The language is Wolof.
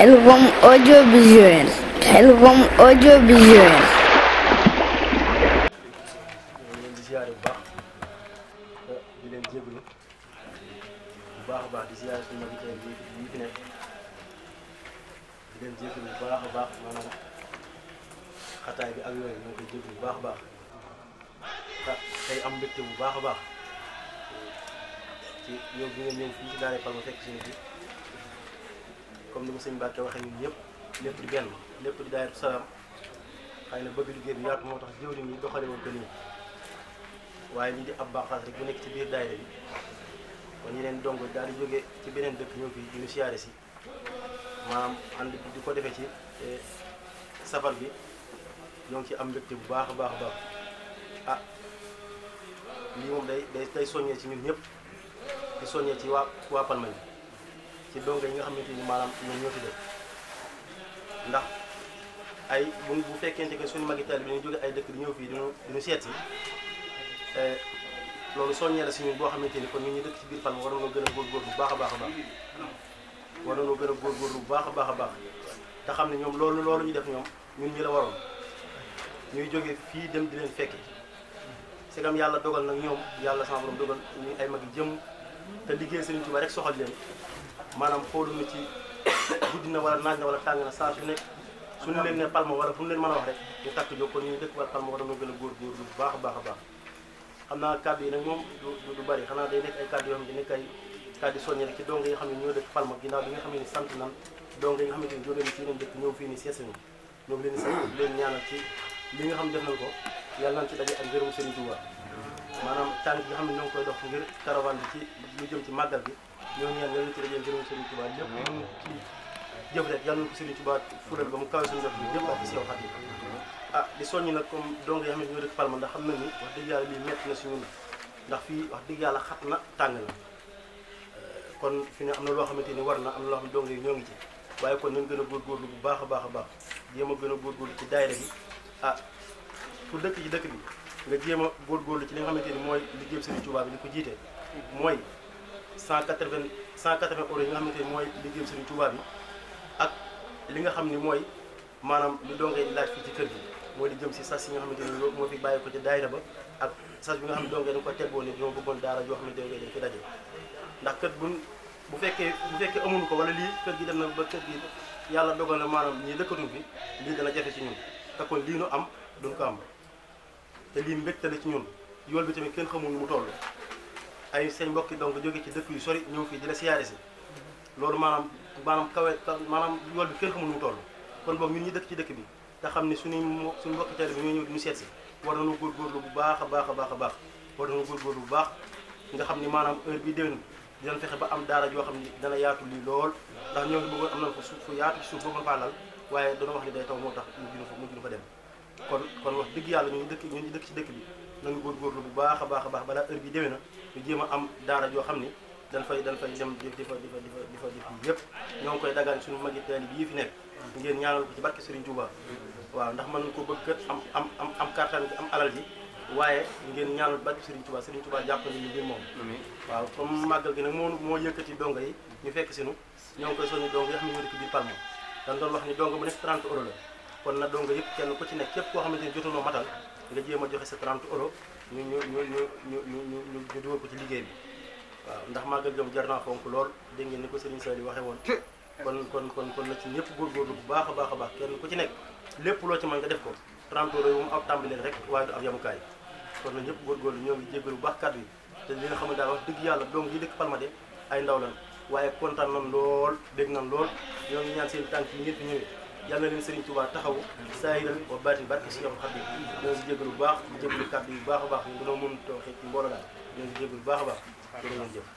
Khelcom audiovisuel. Khelcom audiovisuel. di ziare bu baax di leen jégalu bu baax a baax di ziare suñu mbokki tey yi fi nekk di leen jégalu bu baax a baax maanaam xataay bi ak yooyu ñoo koy jégalu bu baax a baax tey am mbégte bu baax a baax ci ñëw bi nga ñëw fii ci Daaray Palma fekk suñu fi comme ni ko sëñ Mbacke waxee ñun ñëpp lépp di benn lépp di Daayiratu Salaam xëy na bëgg liggéey bi yaatu moo tax jëwriñ yi doxale woon ko nii waaye lii di ab baaxaas rek bu nekk ci biir daayira bi kon yeneen dong daal di jóge ci beneen dëkk ñëw fii di ñu siyaare si maanaam ànd di ko defee ci safar bi ñoo ngi ci am mbégte bu baax a baax a baax ah lii moom day soññee ci ñun ñëpp di soññee ci waa Palma yi ci dongo yi nga xamante ni maanaam ñoom ñoo fi def ndax ay bu fekkente que suñu magi taal bi dañu jóge ay dëkk di ñëw fii diñu seet si loolu soññee la si ñun boo xamante ni kon ñun ñu dëkk ci biir Palma war nañoo gën a góorgóorlu bu baax a baax a baax war nañoo gën a góorgóorlu bu baax a baax a baax te xam ne ñoom loolu ñu def ñoom ñun ñi la waroon ñuy jóge fii dem di leen fekke segam yàlla dogal nag ñoom yàlla sama borom dogal ñu ay magi jëm te liggéey Sëriñ Tuubaa rek soxal leen maanaam xooluñu ci guddi na wala naaj na wala tàng na saa su nekk suñu leen ne Palma wala fu ñu leen mën a wax rek ñu takk jóg kon ñu dëkk wala Palma war nañoo gën a góorgóorlu bu baax a baax a baax xam naa kàddu yi nag moom du bari xanaa day nekk ay kàddu yoo xam ne nekk ay kàddu soññe rek ci dongo yi nga xam ne ñoo dëkk Palma ginnaaw bi nga xam ne sant nan dongo yi nga xamante ni jóge ni ci yeneen dëkk ñëw fii ni seet ñu ñoo ngi leen di sant di leen ñaanal ci li nga xam ne def nañ ko yàlla nañ ci daje ak ngërëm Sëriñ Tuubaa maanaam tànk bi nga xam ne ñoo ngi koy dox ngir caravane bi ci lu jëm ci màggal bi ñoo ngi ñaan yàlla nañ ci daje ngërëm Sëriñ Tuubaa lépp mën ci jëf rek yàlla nañ ko Sëriñ Tuubaa fulal ba mu kawe suñu jot bi lépp ak si yow xat yi ah di soññi nag comme dongo yi xam ne ñoo dëkk Palma ndax xam nañ ni wax dëgg yàlla lii metti na si ñun ndax fii wax dëgg yàlla xat na tàng na kon fi ne am na loo xamante ni war na am na loo xam ne dongo yi ñoo ngi ci waaye kon nañ gën a góorgóorlu bu baax a baax a baax jéem a gën a góorgóorlu ci daayira bi ah pour dëkk ci dëkk bi nga jéem a góorgóorlu ci li nga xamante ni mooy liggéey Sëriñ Tuubaa bi li ko jiite mooy 180 euros yi nga xamante ni mooy liggéey Sëriñ Tuubaa bi ak li nga xam ni mooy maanaam li dongo yi di laaj fii ci kër gi mooy di jëm si sas yi nga xamante ni moo fi bàyyi ko ci daayira ba ak sas bi nga xam ne dongo yi dañ ko teggoon ni ñoo bëggoon daara joo xam ne dongo yi dañ fi daje ndax kër bu fekkee amuñu ko wala lii kër gi dem na ba kër gi yàlla dogal na maanaam ñii dëkkatuñ fi lii dana jafe ci ñun te kon lii nu am duñ ko am te lii mbégte la ci ñun yool bi tamit kenn xamul nu mu toll ay seen mbokki donc jóge ci dëkk yu sori ñëw fii di la siyaare si loolu maanaam maanaam yool bi kenn xamul nu mu toll kon boog ñun ñi dëkk ci dëkk bi te xam ne suñu mbokki teel bi ñoo ñëw di ñu seet si war nañu góorgóorlu bu baax a baax a baax a baax war nañu góorgóorlu bu baax nga xam ni maanaam heure bii déwén dinañ fexe ba am daara joo xam ni dana yaatu lii lool ndax ñoo ngi bëggoon am nañ ko suuf fu yaatu ci suuf boobu faa lal waaye dana wax ni day taw moo tax mujj fa dem kon wax dëgg yàlla ñu dëkk ci dëkk bi nañu góorgóorlu bu baax a baax a baax balaa heure bi déwén na ñu jéem a am daara joo xam ni dañ fay dem di fa yëpp ñoo ngi koy dagaan suñu magi teel bi yi fi nekk ngeen ñaanal ko ci barke Serigne Touba waaw ndax mën ko bëgg kat am kàttan bi am alal ji waaye ngeen ñaanal barke Serigne Touba jàppale ñu mbir moom waaw comme màggal gi nag moo yëkkati dongo yi ñu fekk sinu ñoo ngi koy soññu dongo yi xam ne ñoo dëkk biir Palma dañ doon wax ni dongo bu nekk 30 euros la kon na dongo yëpp kenn ku ci nekk képp koo xamante ni jotunoo matal nga jéem a joxe sa 30 euros ñu dugal ko ci liggéey bi waaw ndax màggal jom jar naa fonk lool dégg ngeen ni ko Serigne Saliou waxee woon kon na ci ñëpp góorgóorlu bu baax a baax a baax kenn ku ci nekk lépp loo ci mën nga def ko 30 euros yi moom ab tàmbalee rek waaye du ab yamukaay kon na ñëpp góorgóorlu ñoo ngi jéggalu bu baax kàddu yi te li nga xam ne daal wax dëgg yàlla donc yi dëkk Palma de ay ndaw lan waaye kontaan nan lool dégg nan lool ñoo ngi ñaan seen tànk yi ngeen fi ñëwee yàlla na leen Serigne Touba taxawu saahiran wa baatin barke si yow xam ne ñoo ngi jéggalu bu baax di jéggalu kàddu yi bu baax a baax ñu gën a mën tooxee ci mbooloo daal ñoo ngi jéggalu bu baax a baax jërë ngeen jëf